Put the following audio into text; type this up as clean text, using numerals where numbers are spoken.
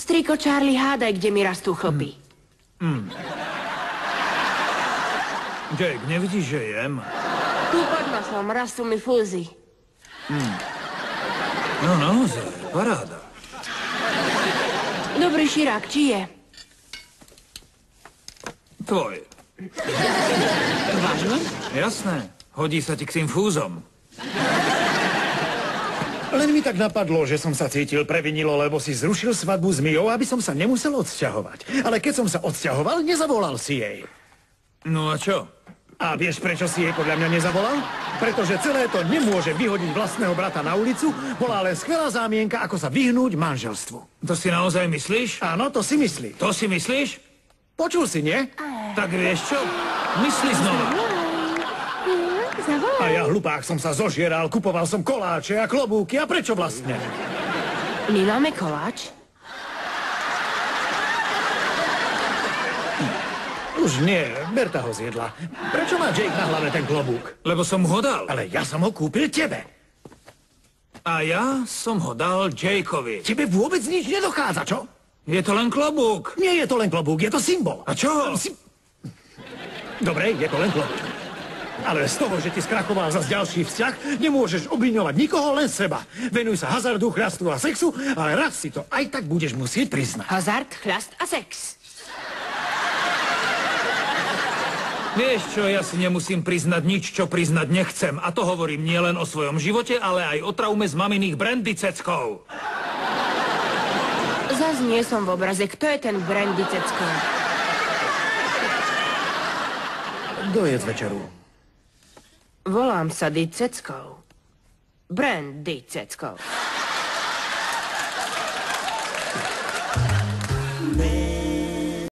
Striko Charlie, hádaj, kde mi rastú chlpy. Jake, nevidíš, že jem? Tu pod nosom rastú mi fúzy. No naozaj, paráda. Dobrý širák, či je? Tvoj. Vážne? Jasné, hodí sa ti k tým fúzom. Len mi tak napadlo, že som sa cítil previnilo, lebo si zrušil svadbu s Mijou, aby som sa nemusel odsťahovať. Ale keď som sa odsťahoval, nezavolal si jej. No a čo? A vieš, prečo si jej podľa mňa nezavolal? Pretože celé to nemôže vyhodiť vlastného brata na ulicu, bola len skvelá zámienka, ako sa vyhnúť manželstvu. To si naozaj myslíš? Áno, to si myslí. To si myslíš? Počul si, nie? Tak vieš čo? Myslí znova. A ja, hlupák, som sa zožieral, kupoval som koláče a klobúky. A prečo vlastne? My máme koláč? Už nie, Berta ho zjedla. Prečo má Jake na hlave ten klobúk? Lebo som ho dal. Ale ja som ho kúpil tebe. A ja som ho dal Jakeovi. Tebe vôbec nič nedochádza, čo? Je to len klobúk. Nie je to len klobúk, je to symbol. A čo? Dobre, je to len klobúk. Ale z toho, že ti skrachoval zas ďalší vzťah, nemôžeš obviňovať nikoho, len seba. Venuj sa hazardu, chlastu a sexu, ale raz si to aj tak budeš musieť priznať. Hazard, chlast a sex. Vieš čo, ja si nemusím priznať nič, čo priznať nechcem. A to hovorím nielen o svojom živote, ale aj o traume z maminých brandy ceckov. Zas nie som v obraze. Kto je ten Brandy Cecko? Dojedz večeru. Volám sa Di Ceckov. Brandy Ceckov.